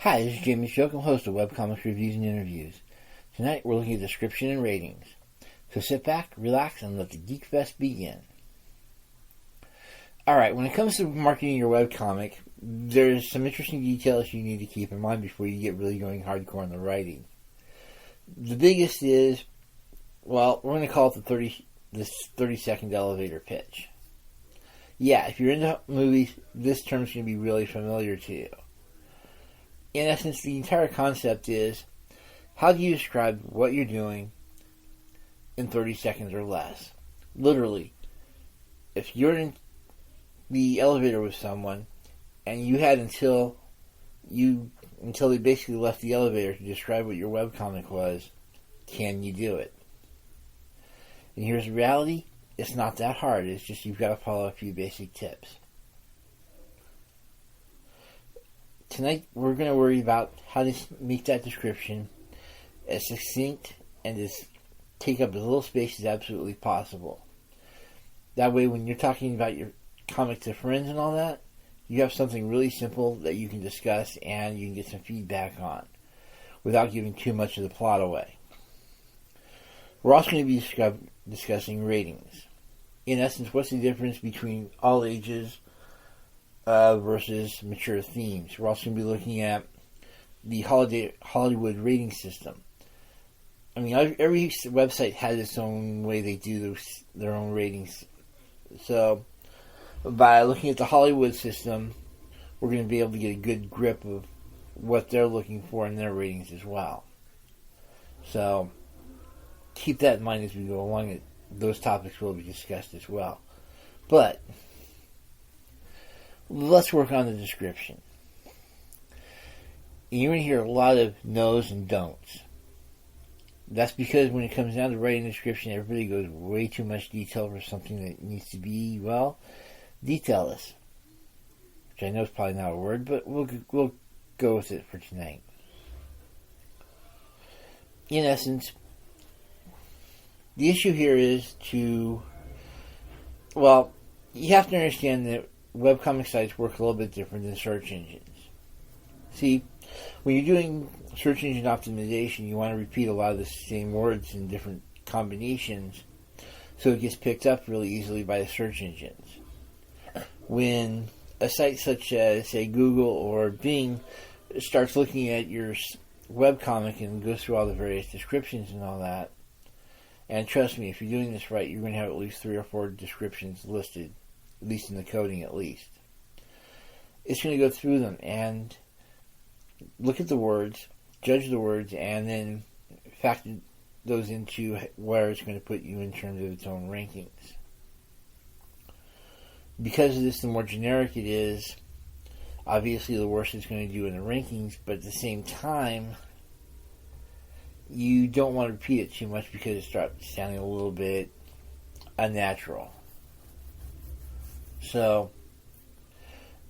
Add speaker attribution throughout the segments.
Speaker 1: Hi, this is Jamie Shook. I'm host of Webcomic Reviews and Interviews. Tonight we're looking at description and ratings. So sit back, relax, and let the Geek Fest begin. Alright, when it comes to marketing your webcomic, there's some interesting details you need to keep in mind before you get really going hardcore on the writing. The biggest is, well, we're going to call it this 30-second elevator pitch. Yeah, if you're into movies, this term's going to be really familiar to you. In essence, the entire concept is, how do you describe what you're doing in 30 seconds or less? Literally, if you're in the elevator with someone, and you had until they basically left the elevator to describe what your webcomic was, can you do it? And here's the reality, it's not that hard, it's just you've got to follow a few basic tips. Tonight, we're going to worry about how to make that description as succinct and as take up as little space as absolutely possible. That way, when you're talking about your comic to friends and all that, you have something really simple that you can discuss and you can get some feedback on without giving too much of the plot away. We're also going to be discussing ratings. In essence, what's the difference between all ages versus mature themes. We're also going to be looking at the Hollywood rating system. I mean, every website has its own way they do their own ratings. So, by looking at the Hollywood system, we're going to be able to get a good grip of what they're looking for in their ratings as well. So, keep that in mind as we go along. Those topics will be discussed as well. But let's work on the description. You're going to hear a lot of no's and don'ts. That's because when it comes down to writing a description, everybody goes way too much detail for something that needs to be, well, detailless. Which I know is probably not a word, but we'll go with it for tonight. In essence, the issue here is you have to understand that webcomic sites work a little bit different than search engines. See, when you're doing search engine optimization, you want to repeat a lot of the same words in different combinations so it gets picked up really easily by the search engines. When a site such as, say, Google or Bing starts looking at your webcomic and goes through all the various descriptions and all that, and trust me, if you're doing this right, you're going to have at least 3 or 4 descriptions listed, at least in the coding at least. It's going to go through them and look at the words, judge the words, and then factor those into where it's going to put you in terms of its own rankings. Because of this, the more generic it is, obviously the worse it's going to do in the rankings, but at the same time, you don't want to repeat it too much because it starts sounding a little bit unnatural. So,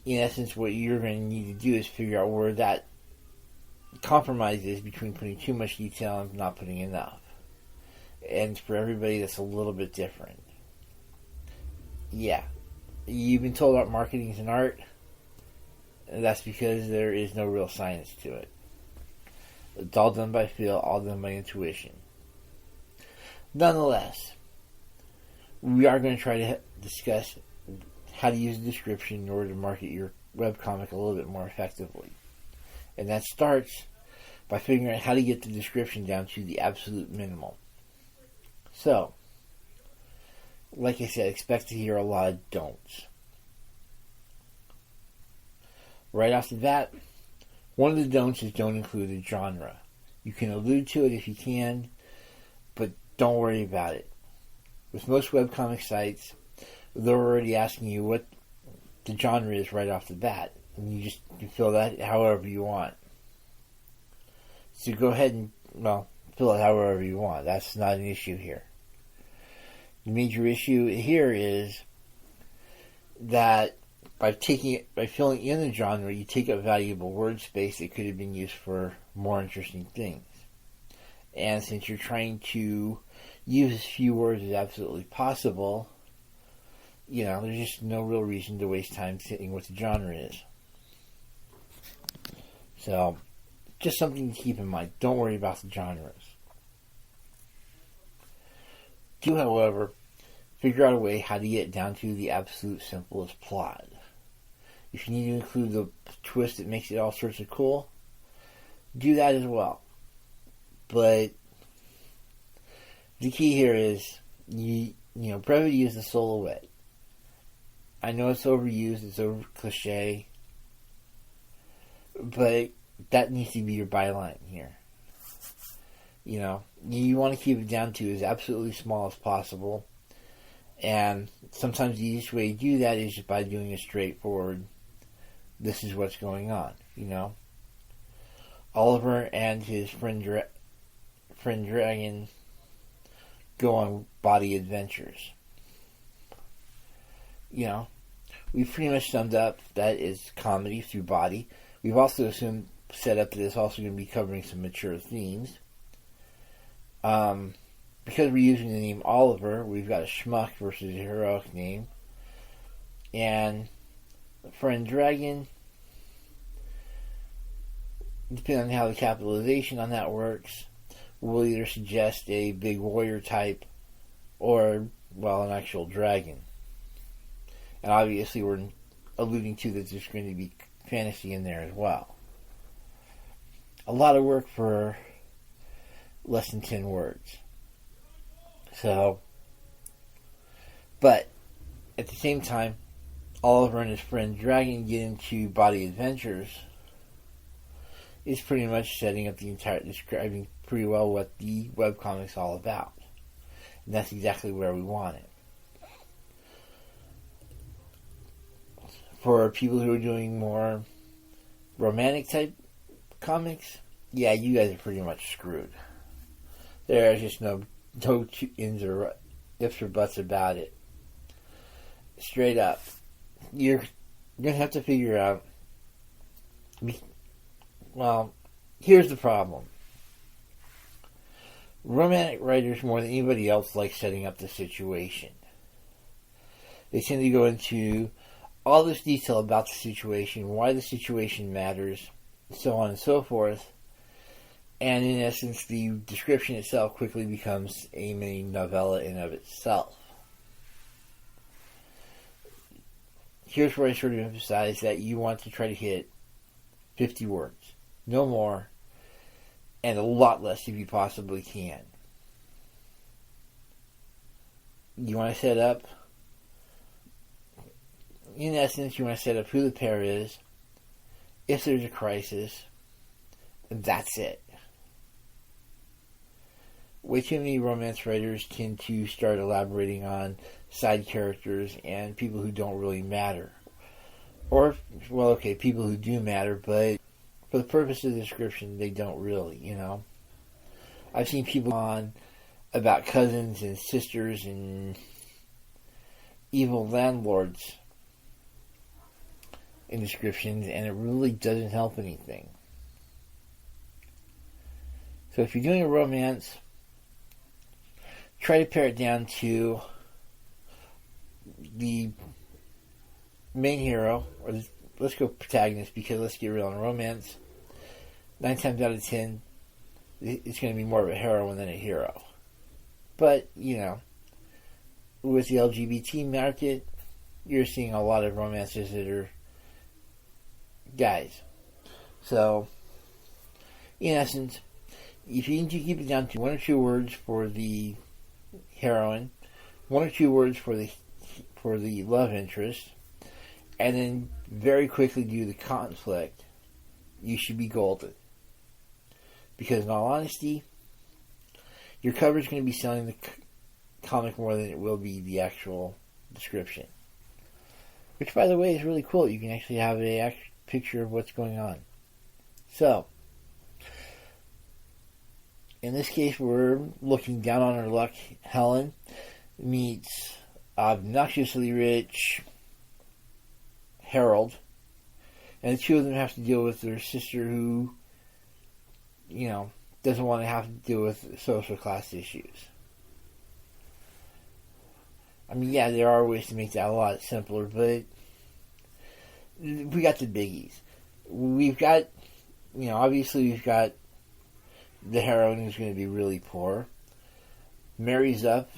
Speaker 1: in essence, what you're going to need to do is figure out where that compromise is between putting too much detail and not putting enough. And for everybody, that's a little bit different. Yeah, you've been told art marketing is an art. That's because there is no real science to it. It's all done by feel, all done by intuition. Nonetheless, we are going to try to discuss how to use a description in order to market your webcomic a little bit more effectively. And that starts by figuring out how to get the description down to the absolute minimum. So, like I said, expect to hear a lot of don'ts. Right off the bat, one of the don'ts is don't include a genre. You can allude to it if you can, but don't worry about it. With most webcomic sites, they're already asking you what the genre is right off the bat, and you fill that however you want. So go ahead and, fill it however you want. That's not an issue here. The major issue here is that by filling in the genre, you take up valuable word space that could have been used for more interesting things. And since you're trying to use as few words as absolutely possible, there's just no real reason to waste time sitting what the genre is. So, just something to keep in mind. Don't worry about the genres. Do, however, figure out a way how to get down to the absolute simplest plot. If you need to include the twist that makes it all sorts of cool, do that as well. But the key here is, brevity is the soul of wit. I know it's overused, it's over cliche, but that needs to be your byline here. You want to keep it down to as absolutely small as possible, and sometimes the easiest way to do that is just by doing a straightforward, this is what's going on, Oliver and his friend Dragon go on body adventures. We've pretty much summed up that is comedy through body. We've also set up that it's also going to be covering some mature themes. Because we're using the name Oliver, we've got a schmuck versus a heroic name. And friend Dragon, depending on how the capitalization on that works, will either suggest a big warrior type or, an actual dragon. And obviously we're alluding to that there's going to be fantasy in there as well. A lot of work for less than 10 words. So, but at the same time, Oliver and his friend Dragon get into body adventures is pretty much setting up describing pretty well what the webcomic's all about. And that's exactly where we want it. For people who are doing more romantic type comics, yeah, you guys are pretty much screwed. There's just no ins or ifs or buts about it. Straight up. You're going to have to figure out, here's the problem. Romantic writers, more than anybody else, like setting up the situation. They tend to go into all this detail about the situation, why the situation matters, so on and so forth. And in essence, the description itself quickly becomes a mini novella in of itself. Here's where I sort of emphasize that you want to try to hit 50 words. No more, and a lot less if you possibly can. You want to set up, in essence, you want to set up who the pair is, if there's a crisis, and that's it. Way too many romance writers tend to start elaborating on side characters and people who don't really matter. Or, people who do matter, but for the purpose of the description, they don't really, I've seen people on about cousins and sisters and evil landlords in descriptions, and it really doesn't help anything. So if you're doing a romance, try to pare it down to the main hero, or let's go protagonist, because let's get real, in romance, 9 times out of 10, it's going to be more of a heroine than a hero. But, with the LGBT market, you're seeing a lot of romances that are guys. So, in essence, if you need to keep it down to 1 or 2 words for the heroine, 1 or 2 words for the love interest, and then very quickly do the conflict, you should be golden. Because in all honesty, your cover is going to be selling the comic more than it will be the actual description. Which, by the way, is really cool. You can actually have a picture of what's going on. So, in this case, we're looking down on our luck. Helen meets obnoxiously rich Harold, and the two of them have to deal with their sister who, doesn't want to have to deal with social class issues. I mean, yeah, there are ways to make that a lot simpler, but we got the biggies. We've got obviously we've got the heroine who's going to be really poor, marries up,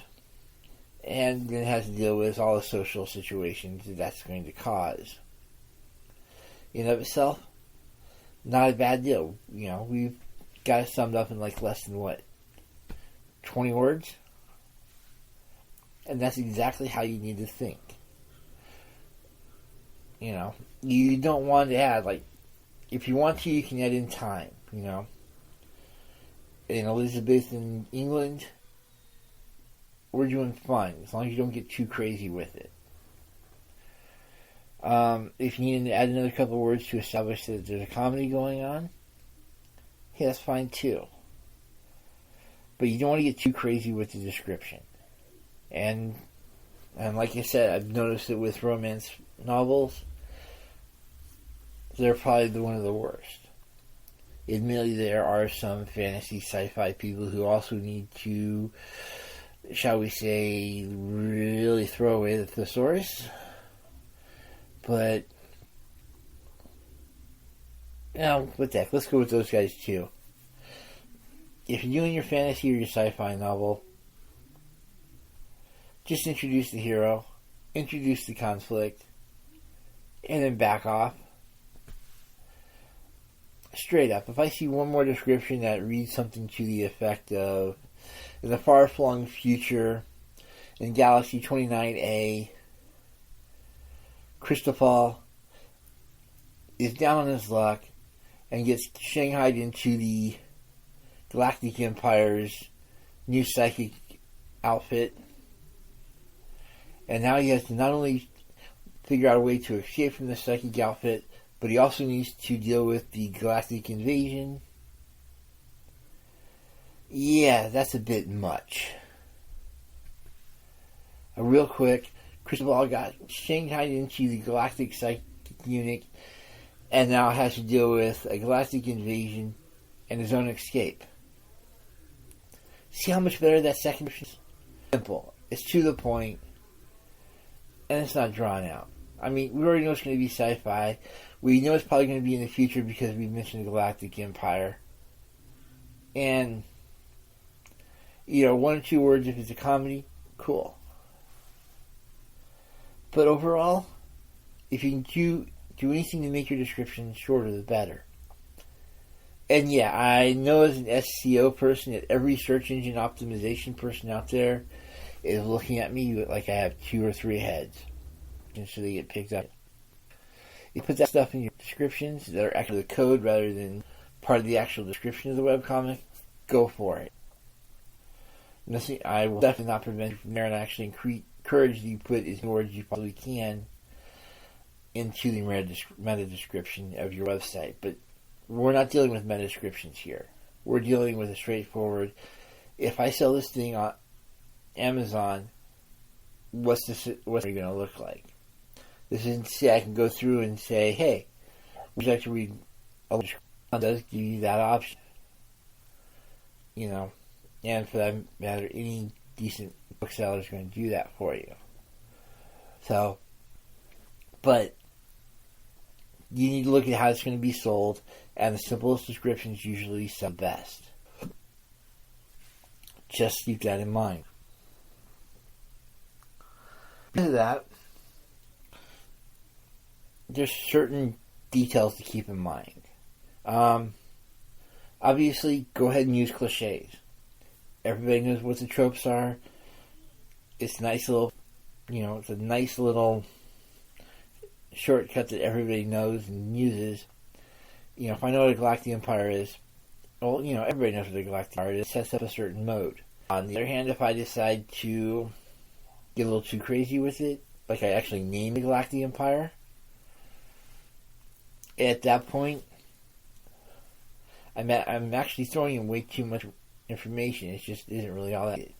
Speaker 1: and then has to deal with all the social situations that's going to cause. In of itself, not a bad deal. We've got it summed up in like less than 20 words? And that's exactly how you need to think. You don't want to add, if you want to, you can add in time, In Elizabethan England, we're doing fine, as long as you don't get too crazy with it. If you need to add another couple of words to establish that there's a comedy going on, yeah, that's fine too. But you don't want to get too crazy with the description. And like I said, I've noticed it with romance novels. They're probably one of the worst. Admittedly, there are some fantasy sci-fi people who also need to, shall we say, really throw away the thesaurus. But, what the heck, let's go with those guys too. If you're doing your fantasy or your sci-fi novel, just introduce the hero, introduce the conflict, and then back off. Straight up, if I see one more description that reads something to the effect of, in the far-flung future, in Galaxy 29A, Christopher is down on his luck and gets shanghaied into the Galactic Empire's new psychic outfit. And now he has to not only figure out a way to escape from the psychic outfit, but he also needs to deal with the galactic invasion. Yeah, that's a bit much. Real quick, Cristobal got shanghaied into the galactic psychic unit and now has to deal with a galactic invasion and his own escape. See how much better that second is? Simple. It's to the point, and it's not drawn out. I mean, we already know it's going to be sci-fi. We know it's probably going to be in the future because we mentioned the Galactic Empire. And, 1 or 2 words if it's a comedy, cool. But overall, if you can do anything to make your description shorter, the better. And yeah, I know as an SEO person that every search engine optimization person out there is looking at me like I have 2 or 3 heads. And so they get picked up. You put that stuff in your descriptions that are actually the code rather than part of the actual description of the webcomic, go for it. Nothing, I will definitely not prevent you from there, and I actually encourage you to put as many words as you possibly can into the meta description of your website. But we're not dealing with meta descriptions here. We're dealing with a straightforward, if I sell this thing on Amazon, what's it going to look like? This isn't to say I can go through and say, hey, would you like to read a description? It does give you that option. And for that matter, any decent bookseller is going to do that for you. So, but you need to look at how it's going to be sold, and the simplest descriptions usually sell best. Just keep that in mind. Because of that, there's certain details to keep in mind. Obviously, go ahead and use cliches. Everybody knows what the tropes are. It's nice little, it's a nice little shortcut that everybody knows and uses. If I know what a Galactic Empire is, well, everybody knows what a Galactic Empire is. It sets up a certain mode. On the other hand, if I decide to get a little too crazy with it, like I actually name the Galactic Empire, at that point, I'm actually throwing in way too much information. It just isn't really all that good.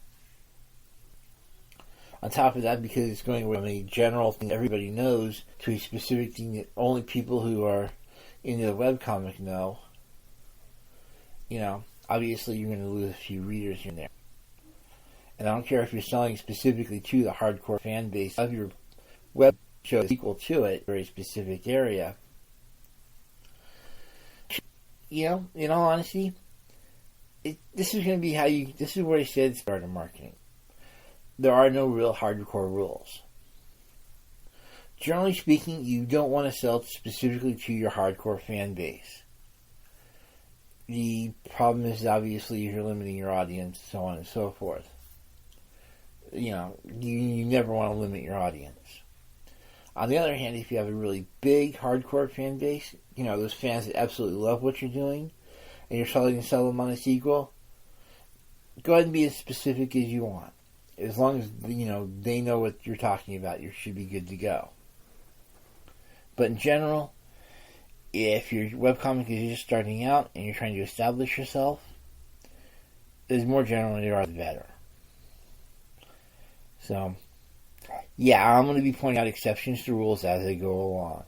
Speaker 1: On top of that, because it's going from a general thing that everybody knows to a specific thing that only people who are into the webcomic know, obviously you're going to lose a few readers in there. And I don't care if you're selling specifically to the hardcore fan base of your web show is equal to it for a specific area. in all honesty, this is going to be this is what I said at the start of marketing. There are no real hardcore rules. Generally speaking, you don't want to sell specifically to your hardcore fan base. The problem is obviously you're limiting your audience, so on and so forth. You never want to limit your audience. On the other hand, if you have a really big hardcore fan base, those fans that absolutely love what you're doing, and you're starting to sell them on a sequel, go ahead and be as specific as you want. As long as, they know what you're talking about, you should be good to go. But in general, if your webcomic is just starting out and you're trying to establish yourself, the more general you are, the better. So, yeah, I'm going to be pointing out exceptions to rules as I go along.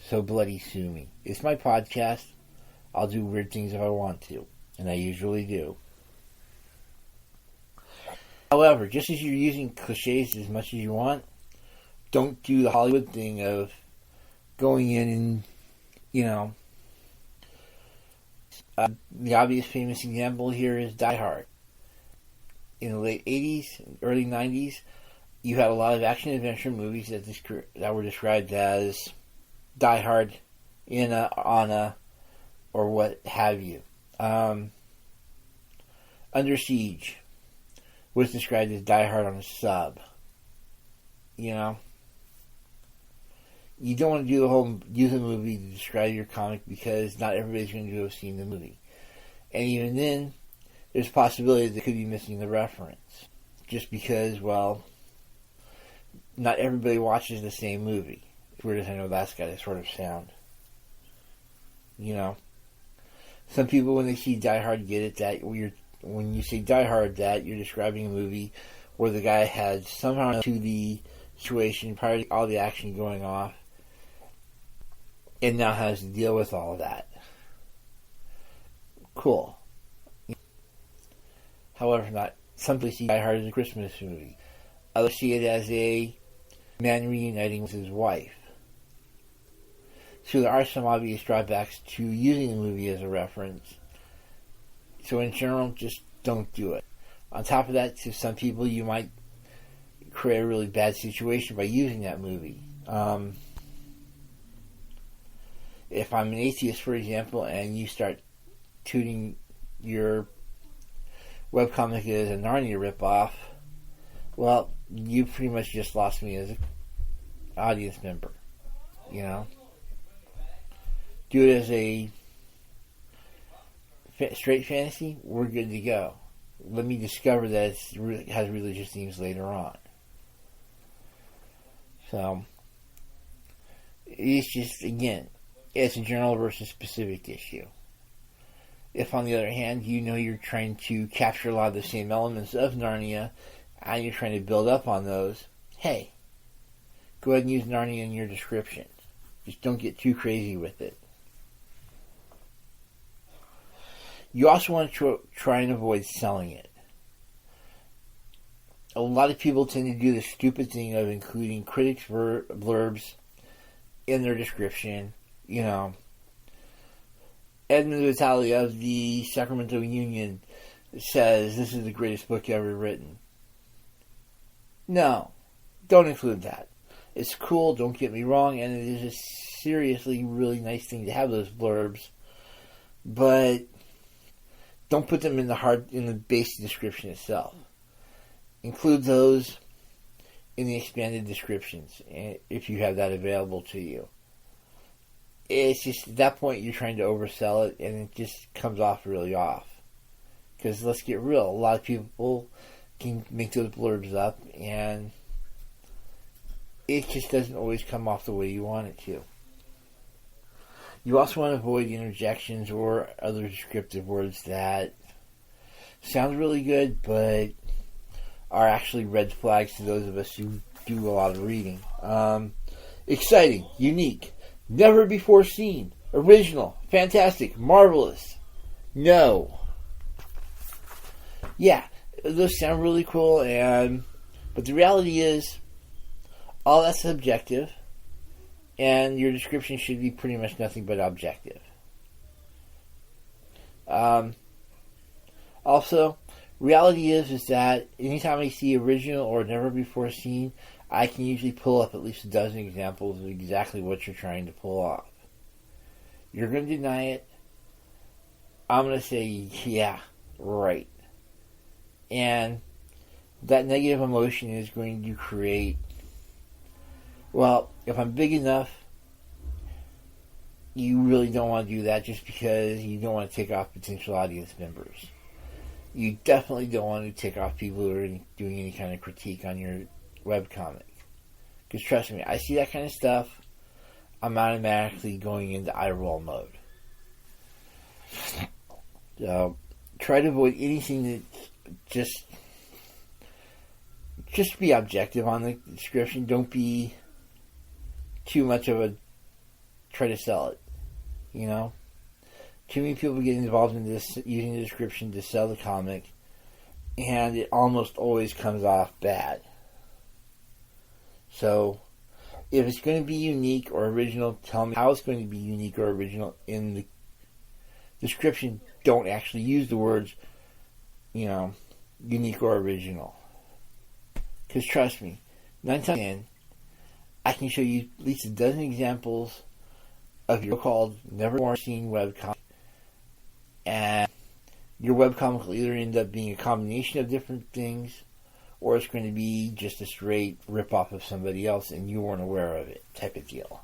Speaker 1: So bloody sue me. It's my podcast. I'll do weird things if I want to. And I usually do. However, just as you're using cliches as much as you want, don't do the Hollywood thing of going in and, the obvious famous example here is Die Hard. In the late 80s, early 90s, you had a lot of action-adventure movies that were described as Die Hard, Anna, or what have you. Under Siege was described as Die Hard on a sub. You don't want to use a movie to describe your comic because not everybody's going to have seen the movie. And even then, there's a possibility they could be missing the reference. Just because, not everybody watches the same movie. As weird as I know that's got to sort of sound. Some people, when they see Die Hard, get it that when you say Die Hard, that you're describing a movie where the guy had somehow to the situation prior to all the action going off, and now has to deal with all of that. Cool. However, some people see Die Hard as a Christmas movie. Others see it as a man reuniting with his wife. So there are some obvious drawbacks to using the movie as a reference. So in general, just don't do it. On top of that, to some people, you might create a really bad situation by using that movie. If I'm an atheist, for example, and you start tooting your webcomic as a Narnia ripoff, well, you pretty much just lost me as an audience member. Do it as a straight fantasy, we're good to go. Let me discover that it has religious themes later on. So, it's just, again, it's a general versus specific issue. If, on the other hand, you're trying to capture a lot of the same elements of Narnia, and you're trying to build up on those, hey, go ahead and use Narnia in your description. Just don't get too crazy with it. You also want to try and avoid selling it. A lot of people tend to do the stupid thing of including critics' blurbs in their description. Edmund Vitale of the Sacramento Union says this is the greatest book ever written. No, don't include that. It's cool, don't get me wrong, and it is a seriously really nice thing to have those blurbs, but don't put them in the basic description itself. Include those in the expanded descriptions if you have that available to you. It's just at that point you're trying to oversell it, and it just comes off really off. Because let's get real, a lot of people can make those blurbs up, and it just doesn't always come off the way you want it to. You also want to avoid interjections or other descriptive words that sound really good, but are actually red flags to those of us who do a lot of reading. Exciting, unique, never before seen, original, fantastic, marvelous. No. Yeah, those sound really cool, but the reality is, all that's subjective, and your description should be pretty much nothing but objective. Um, Also, reality is that anytime I see original or never before seen, I can usually pull up at least a dozen examples of exactly what you're trying to pull off. You're going to deny it. I'm going to say, yeah, right. And that negative emotion is going to create, well, if I'm big enough, you really don't want to do that just because you don't want to take off potential audience members. You definitely don't want to take off people who are doing any kind of critique on your webcomic. Because trust me, I see that kind of stuff, I'm automatically going into eye roll mode. So, try to avoid anything that just be objective on the description. Don't be too much of a try to sell it, you know? Too many people get involved in this, using the description to sell the comic, and it almost always comes off bad. So, if it's going to be unique or original, tell me how it's going to be unique or original in the description. Don't actually use the words, unique or original. Because trust me, 9 times 10, I can show you at least a dozen examples of your so-called never before seen webcomic. And your webcomic will either end up being a combination of different things, or it's going to be just a straight rip-off of somebody else and you weren't aware of it type of deal.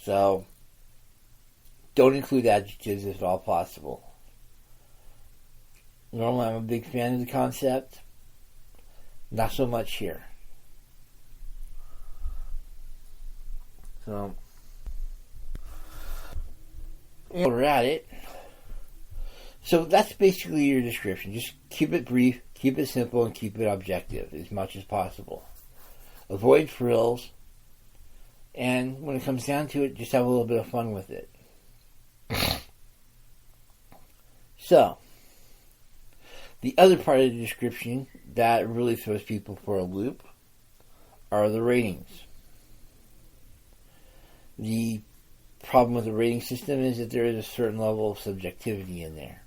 Speaker 1: So, don't include adjectives if at all possible. Normally I'm a big fan of the concept. Not so much here. So, while we're at it, so that's basically your description. Just keep it brief, keep it simple, and keep it objective as much as possible. Avoid frills, and when it comes down to it, just have a little bit of fun with it. So, the other part of the description that really throws people for a loop are the ratings. The problem with the rating system is that there is a certain level of subjectivity in there.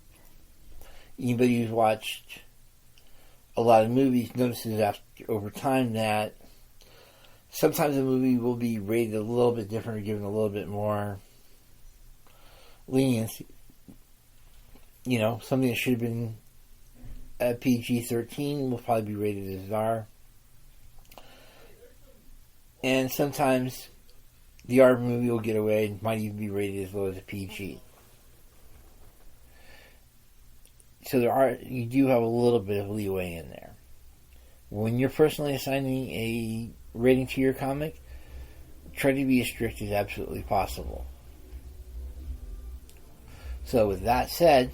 Speaker 1: Anybody who's watched a lot of movies notices over time that sometimes a movie will be rated a little bit different or given a little bit more leniency. Something that should have been a PG-13 will probably be rated as R. And sometimes the R movie will get away and might even be rated as low as a PG. So you do have a little bit of leeway in there. When you're personally assigning a rating to your comic, try to be as strict as absolutely possible. So with that said,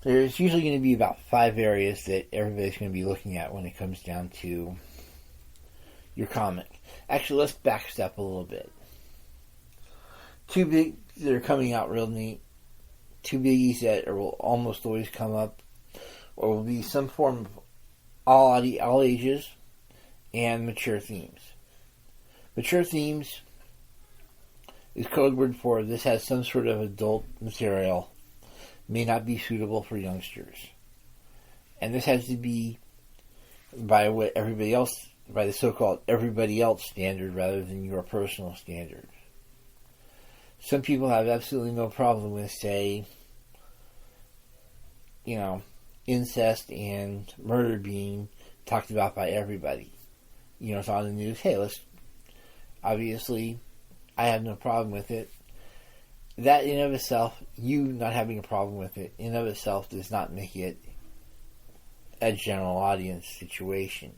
Speaker 1: there's usually going to be about 5 areas that everybody's going to be looking at when it comes down to your comic. Actually, let's backstep a little bit. 2 big that are coming out real neat. 2 biggies that will almost always come up, or will be some form of all ages and mature themes. Mature themes is code word for this has some sort of adult material, may not be suitable for youngsters. And this has to be by what everybody else, by the so-called everybody else standard rather than your personal standard. Some people have absolutely no problem with, say, incest and murder being talked about by everybody. It's on the news. Hey, obviously, I have no problem with it. That in of itself, you not having a problem with it, in of itself does not make it a general audience situation.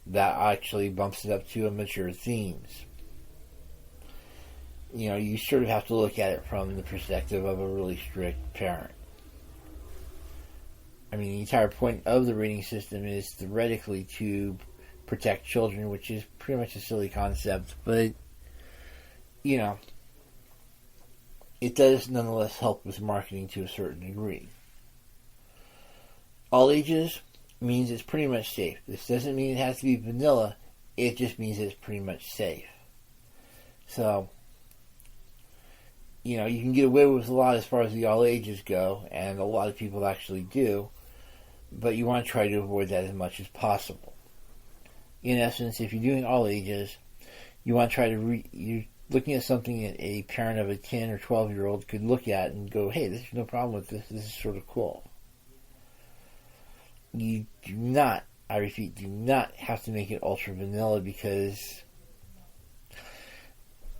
Speaker 1: That actually bumps it up to a mature themes. You sort of have to look at it from the perspective of a really strict parent. The entire point of the rating system is theoretically to protect children, which is pretty much a silly concept, but, it does nonetheless help with marketing to a certain degree. All ages means it's pretty much safe. This doesn't mean it has to be vanilla, it just means it's pretty much safe. So, You can get away with a lot as far as the all ages go, and a lot of people actually do, but you want to try to avoid that as much as possible. In essence, if you're doing all ages, you want to try to you're looking at something that a parent of a 10 or 12-year-old could look at and go, hey, there's no problem with this. This is sort of cool. You do not, I repeat, do not have to make it ultra vanilla because,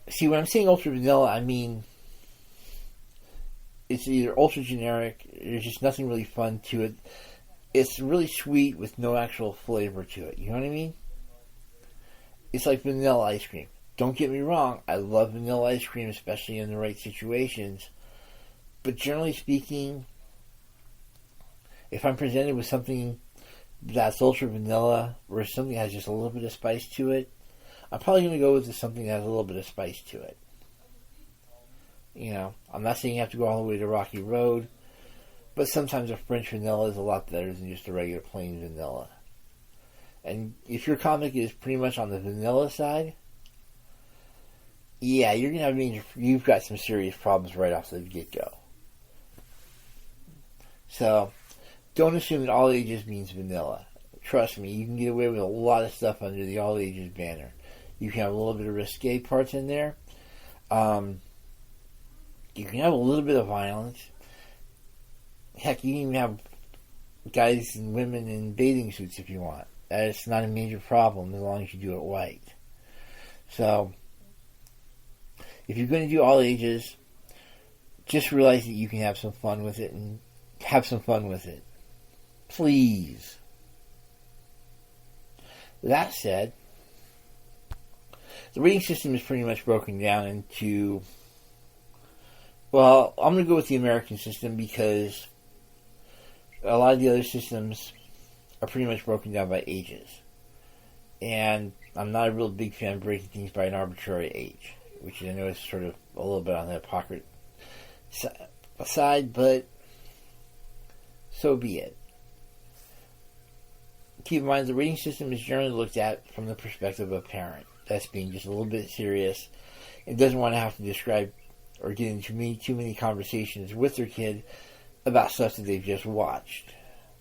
Speaker 1: see, when I'm saying ultra vanilla, I mean it's either ultra generic, there's just nothing really fun to it. It's really sweet with no actual flavor to it. You know what I mean? It's like vanilla ice cream. Don't get me wrong, I love vanilla ice cream, especially in the right situations. But generally speaking, if I'm presented with something that's ultra vanilla or something that has just a little bit of spice to it, I'm probably going to go with something that has a little bit of spice to it. I'm not saying you have to go all the way to Rocky Road, but sometimes a French vanilla is a lot better than just a regular plain vanilla. And if your comic is pretty much on the vanilla side, yeah, you're gonna you've got some serious problems right off the get-go. So, don't assume that all ages means vanilla. Trust me, you can get away with a lot of stuff under the all ages banner. You can have a little bit of risque parts in there. You can have a little bit of violence. Heck, you can even have guys and women in bathing suits if you want. That's not a major problem as long as you do it right. So, if you're going to do all ages, just realize that you can have some fun with it and have some fun with it. Please. That said, the rating system is pretty much broken down into, well, I'm going to go with the American system because a lot of the other systems are pretty much broken down by ages. And I'm not a real big fan of breaking things by an arbitrary age, which I know is sort of a little bit on the hypocrite side, but so be it. Keep in mind, the rating system is generally looked at from the perspective of a parent that's being just a little bit serious and doesn't want to have to describe or get into too many conversations with their kid about stuff that they've just watched,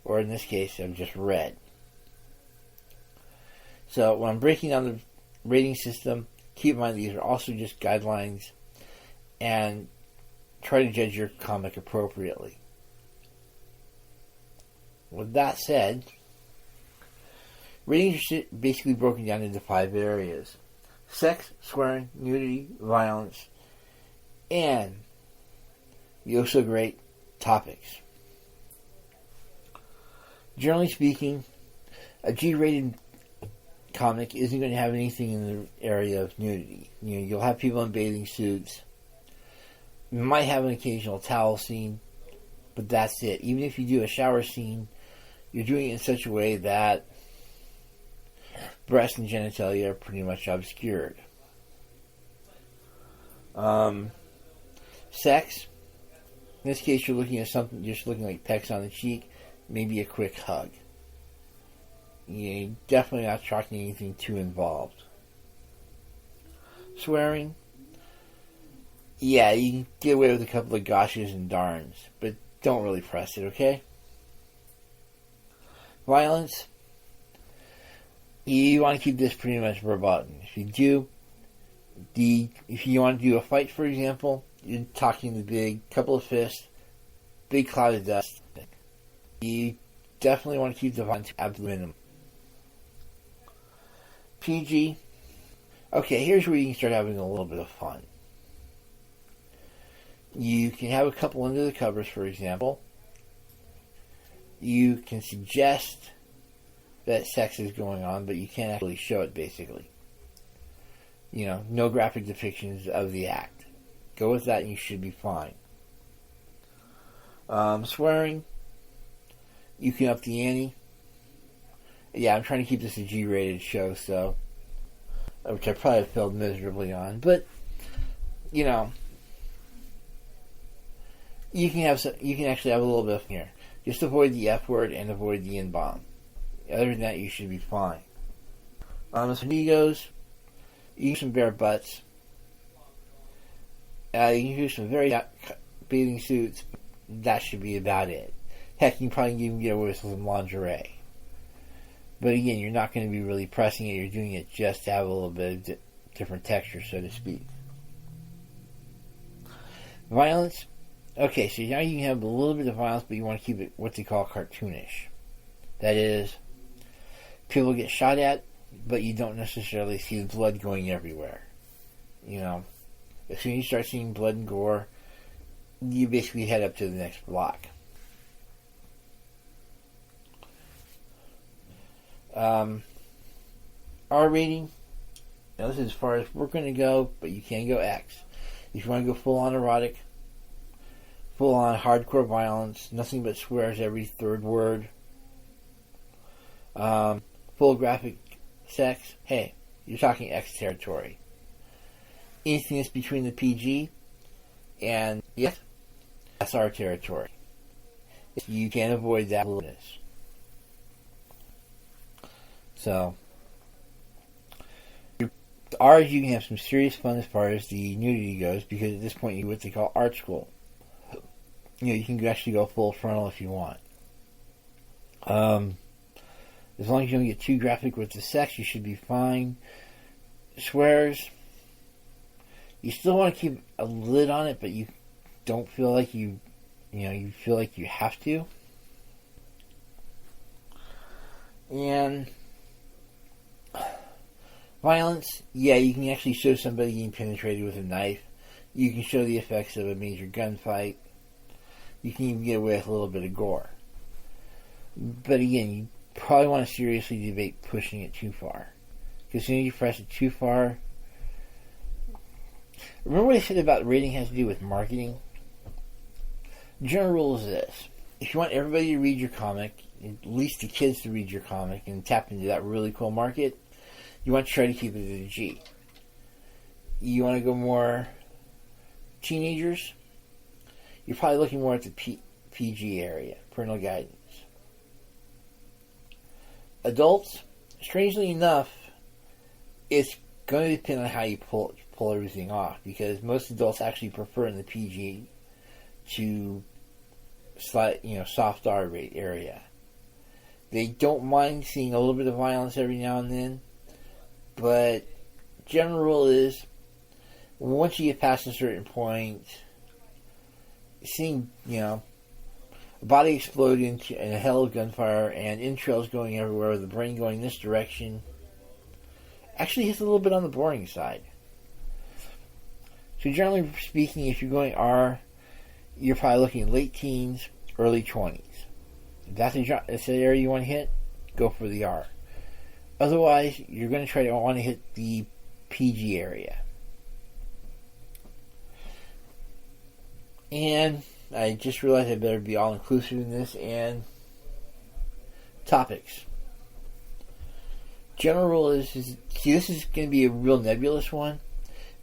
Speaker 1: or in this case, have just read. So when I'm breaking down the rating system, keep in mind these are also just guidelines, and try to judge your comic appropriately. With that said, ratings are basically broken down into 5 areas: sex, swearing, nudity, violence, and the oh so great topics. Generally speaking, a G-rated comic isn't going to have anything in the area of nudity. You'll have people in bathing suits. You might have an occasional towel scene, but that's it. Even if you do a shower scene, you're doing it in such a way that breast and genitalia are pretty much obscured. Sex. In this case, you're looking at something just looking like pecks on the cheek, maybe a quick hug. You're definitely not talking anything too involved. Swearing. Yeah, you can get away with a couple of goshes and darns, but don't really press it, okay? Violence. You want to keep this pretty much verboten. If you do, if you want to do a fight, for example, you're talking the big couple of fists, big cloud of dust. You definitely want to keep the violence at the minimum. PG. Okay, here's where you can start having a little bit of fun. You can have a couple under the covers, for example. You can suggest that sex is going on, but you can't actually show it, basically. No graphic depictions of the act. Go with that and you should be fine. Swearing. You can up the ante. Yeah, I'm trying to keep this a G-rated show, so, which I probably have failed miserably on, but, you can actually have a little bit of here. Just avoid the F word and avoid the N-bomb. Other than that, you should be fine. As for egos, you can bare butts. You can do some very bathing suits. That should be about it. Heck, you can probably even get away with some lingerie. But again, you're not going to be really pressing it. You're doing it just to have a little bit of different texture, so to speak. Violence. Okay, so now you can have a little bit of violence, but you want to keep it what they call cartoonish. That is, people get shot at, but you don't necessarily see the blood going everywhere. You know, as soon as you start seeing blood and gore, you basically head up to the next block. R rating. Now this is as far as we're going to go, but you can go X. If you want to go full on erotic, full on hardcore violence, nothing but swears every third word, full graphic sex, hey, you're talking X territory. Anything that's between the PG and yes, that's our territory. You can't avoid that littleness. So, ours, you can have some serious fun as far as the nudity goes, because at this point you what they call art school. You know, you can actually go full frontal if you want. As long as you don't get too graphic with the sex, you should be fine. Swears, you still want to keep a lid on it, but you don't feel like you feel like you have to. And violence, yeah, you can actually show somebody getting penetrated with a knife. You can show the effects of a major gunfight. You can even get away with a little bit of gore. But again, you probably want to seriously debate pushing it too far. Because as soon as you press it too far... Remember what I said about rating has to do with marketing? The general rule is this. If you want everybody to read your comic, at least the kids to read your comic and tap into that really cool market, you want to try to keep it at a G. You want to go more teenagers, you're probably looking more at the PG area, parental guidance. Adults, strangely enough, it's going to depend on how you pull everything off, because most adults actually prefer in the PG to soft R rate area. They don't mind seeing a little bit of violence every now and then, but general rule is once you get past a certain point, seeing a body explode in a hell of gunfire and entrails going everywhere with the brain going this direction actually hits a little bit on the boring side. So generally speaking, if you're going R, you're probably looking at late teens, early 20s. If that's the area you want to hit, go for the R. Otherwise, you're going to try to want to hit the PG area. And I just realized I better be all-inclusive in this, and topics. General rule is this is going to be a real nebulous one,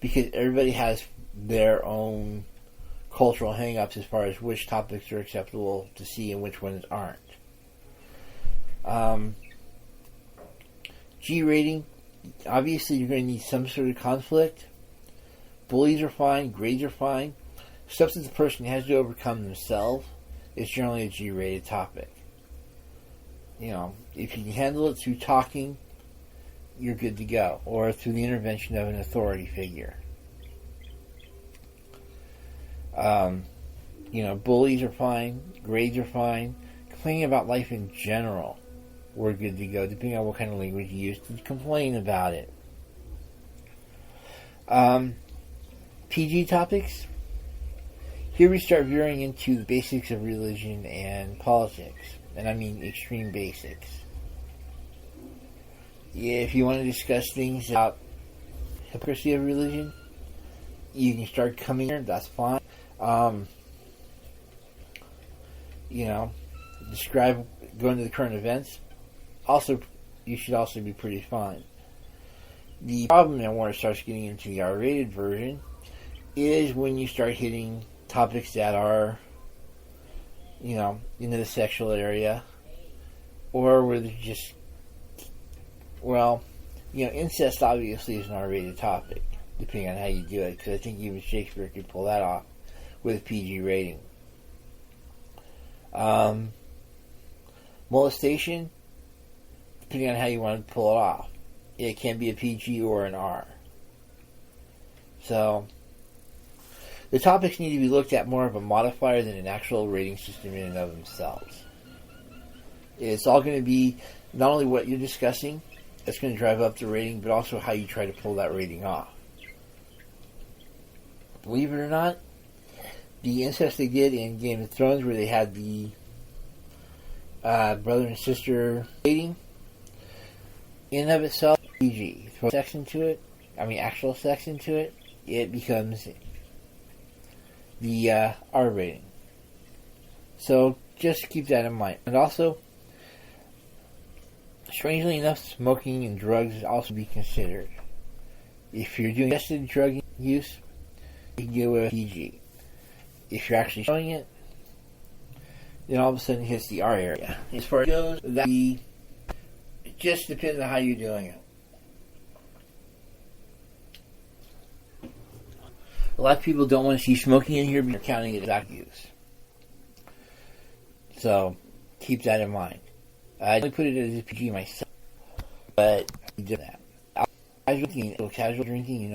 Speaker 1: because everybody has their own cultural hang-ups as far as which topics are acceptable to see and which ones aren't. G rating, obviously you're going to need some sort of conflict. Bullies are fine, grades are fine. Stuff that the person has to overcome themselves is generally a G-rated topic. If you can handle it through talking, you're good to go. Or through the intervention of an authority figure. Bullies are fine, grades are fine. Complaining about life in general, we're good to go, depending on what kind of language you use to complain about it. PG topics. Here we start veering into the basics of religion and politics. And I mean extreme basics. If you want to discuss things about hypocrisy of religion, you can start coming here, that's fine. Describe going to the current events. Also, you should also be pretty fine. The problem now when it starts getting into the R-rated version is when you start hitting topics that are, into the sexual area, or where they're just, incest obviously is an R-rated topic. depending on how you do it, because I think even Shakespeare could pull that off with a PG rating. Molestation, depending on how you want to pull it off, it can be a PG or an R. So, the topics need to be looked at more of a modifier than an actual rating system in and of themselves. It's all going to be not only what you're discussing that's going to drive up the rating, but also how you try to pull that rating off. Believe it or not, the incest they did in Game of Thrones, where they had the brother and sister dating, in and of itself, PG. Throw sex into it, actual sex into it, it becomes the R rating. So just keep that in mind. And also, strangely enough, smoking and drugs also be considered. If you're doing tested drug use, you can go with PG. If you're actually showing it, then all of a sudden it hits the R area. As far as it goes, it just depends on how you're doing it. A lot of people don't want to see smoking in here, but they're counting it as drug use. So, keep that in mind. I only put it as a PG myself, but we did that. Casual drinking,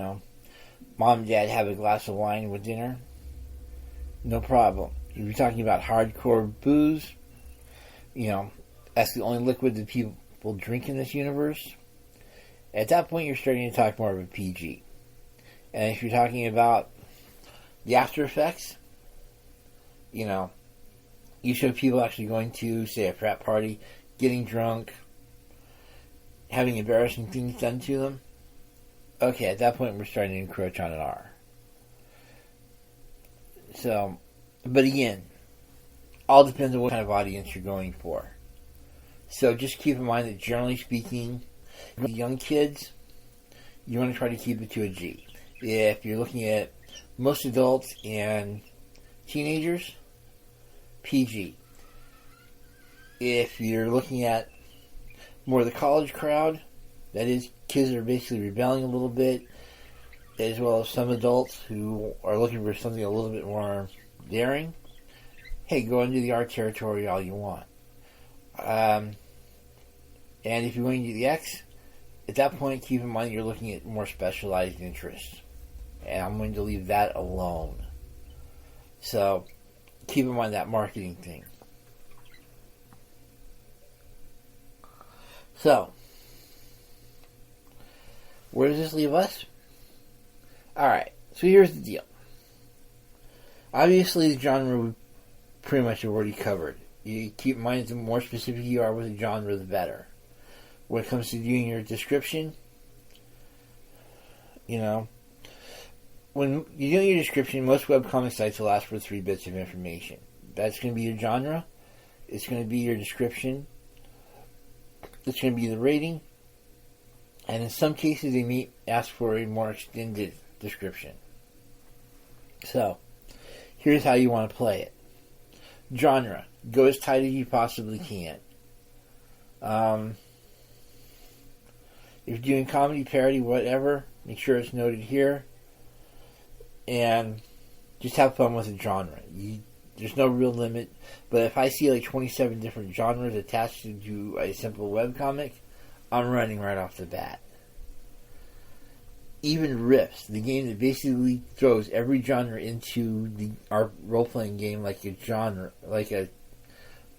Speaker 1: mom and dad have a glass of wine with dinner, no problem. If you're talking about hardcore booze, that's the only liquid that people drink in this universe. At that point, you're starting to talk more of a PG. And if you're talking about the after effects, you show people actually going to, say, a frat party, getting drunk, having embarrassing things done to them. Okay, at that point, we're starting to encroach on an R. So, but again, all depends on what kind of audience you're going for. So just keep in mind that generally speaking, young kids, you want to try to keep it to a G. If you're looking at most adults and teenagers, PG. If you're looking at more of the college crowd, that is, kids that are basically rebelling a little bit, as well as some adults who are looking for something a little bit more daring, hey, go into the R territory all you want. And if you're going to the X, at that point, keep in mind you're looking at more specialized interests. And I'm going to leave that alone. So, keep in mind that marketing thing. So, where does this leave us? Alright, so here's the deal. Obviously, the genre we pretty much have already covered. You keep in mind the more specific you are with the genre, the better. When it comes to doing your description, when you're doing your description, most webcomic sites will ask for 3 bits of information. That's going to be your genre. It's going to be your description. It's going to be the rating. And in some cases, they may ask for a more extended description. So, here's how you want to play it. Genre. Go as tight as you possibly can. If you're doing comedy, parody, whatever, make sure it's noted here. And just have fun with the genre. There's no real limit. But if I see like 27 different genres attached to a simple webcomic, I'm running right off the bat. Even Riffs, the game that basically throws every genre into our role-playing game like a genre, like a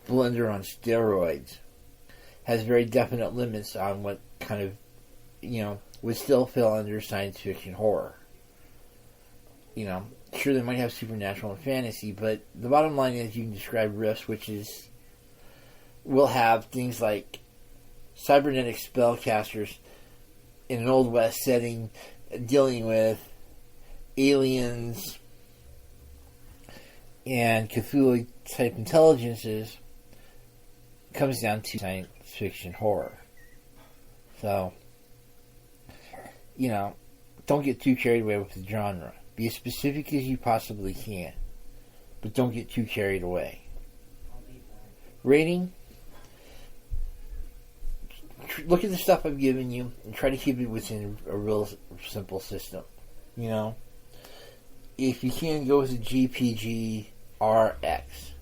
Speaker 1: blender on steroids, has very definite limits on what kind of, would still fall under science fiction horror. Sure, they might have supernatural and fantasy, but the bottom line is you can describe Riffs, which will have things like cybernetic spellcasters in an Old West setting dealing with aliens and Cthulhu-type intelligences. Comes down to science fiction horror. So, don't get too carried away with the genre. Be as specific as you possibly can, but don't get too carried away. Rating. Look at the stuff I've given you and try to keep it within a real simple system. You know, if you can, go with a GPG RX.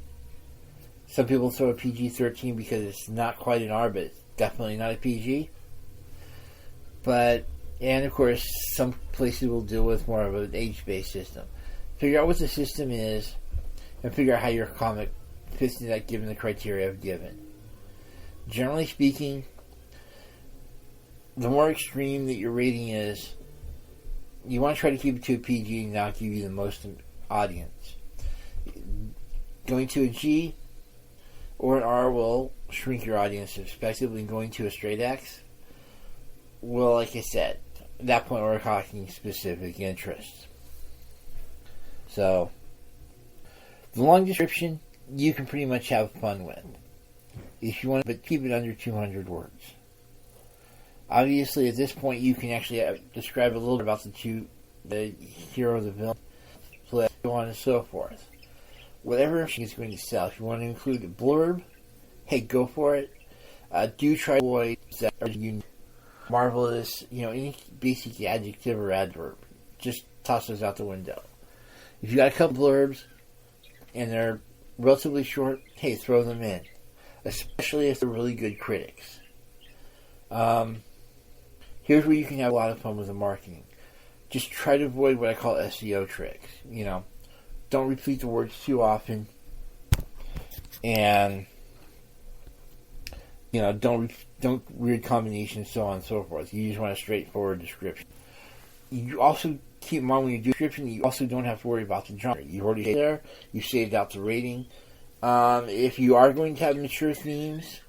Speaker 1: Some people throw a PG-13 because it's not quite an R, but it's definitely not a PG. And of course, some places will deal with more of an age-based system. Figure out what the system is, and figure out how your comic fits into that given the criteria I've given. Generally speaking, the more extreme that your rating is, you want to try to keep it to a PG and not give you the most audience. Going to a G or an R will shrink your audience, respectively. Going to a straight X, well, like I said, at that point we're talking specific interests. So, the long description you can pretty much have fun with, if you want, but keep it under 200 words. Obviously, at this point, you can actually describe a little bit about the hero, the villain, so on and so forth. Whatever is going to sell. If you want to include a blurb, hey, go for it. Do try to avoid that marvelous, any basic adjective or adverb. Just toss those out the window. If you got a couple blurbs and they're relatively short, hey, throw them in. Especially if they're really good critics. Here's where you can have a lot of fun with the marketing. Just try to avoid what I call SEO tricks. Don't repeat the words too often, and don't weird combinations, so on and so forth. You just want a straightforward description. You also keep in mind when you do description, you also don't have to worry about the genre. You've already saved there. You saved out the rating. If you are going to have mature themes,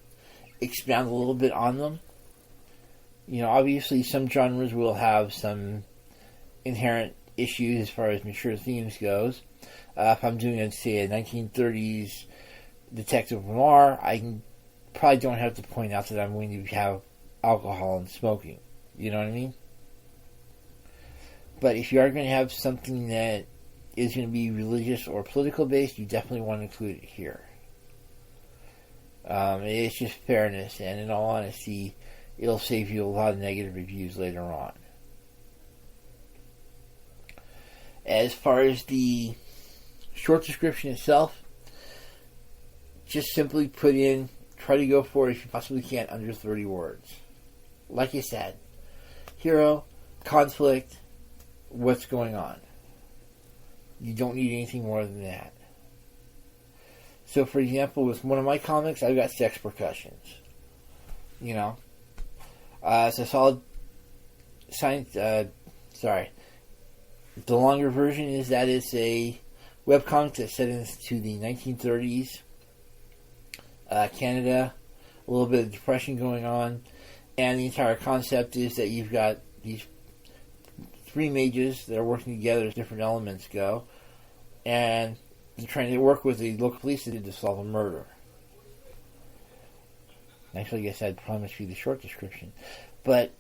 Speaker 1: expand a little bit on them. Obviously some genres will have some inherent issues as far as mature themes goes. If I'm doing, say, a 1930s detective noir, probably don't have to point out that I'm going to have alcohol and smoking. You know what I mean? But if you are going to have something that is going to be religious or political based, you definitely want to include it here. It's just fairness, and in all honesty, it'll save you a lot of negative reviews later on. As far as the short description itself, just simply try to go for it if you possibly can, under 30 words. Like I said, hero, conflict, what's going on. You don't need anything more than that. So, for example, with one of my comics, I've got sex percussions. It's a solid science. The longer version is that it's a webcomic that's set into the 1930s, Canada, a little bit of depression going on, and the entire concept is that you've got these three mages that are working together as different elements go, and they're trying to work with the local police to solve a murder. Actually, I guess I'd promise you the short description. But,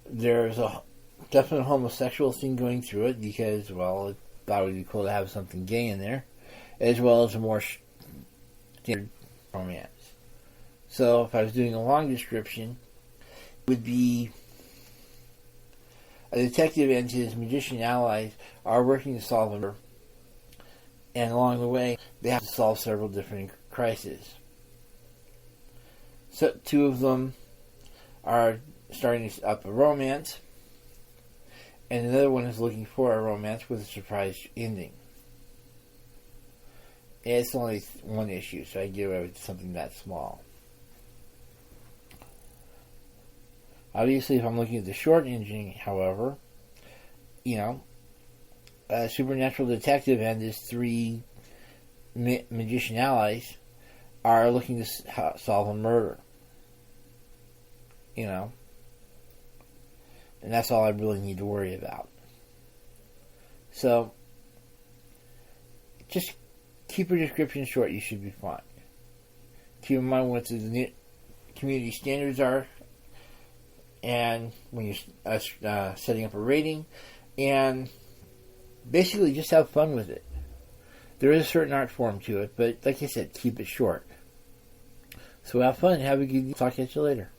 Speaker 1: there's a definite homosexual thing going through it because, well, it thought it would be cool to have something gay in there, as well as a more standard romance. So, if I was doing a long description, it would be a detective and his magician allies are working to solve a murder, and along the way, they have to solve several different crises. So, two of them are starting up a romance, and another one is looking for a romance with a surprise ending. And it's only one issue, so I get away with something that small. Obviously, if I'm looking at the short ending, however, a supernatural detective and his three magician allies are looking to solve a murder. And that's all I really need to worry about. So, just keep your description short, you should be fine. Keep in mind what the community standards are, and when you're setting up a rating, and basically just have fun with it. There is a certain art form to it, but like I said, keep it short. So have fun, have a good day. Talk to you later.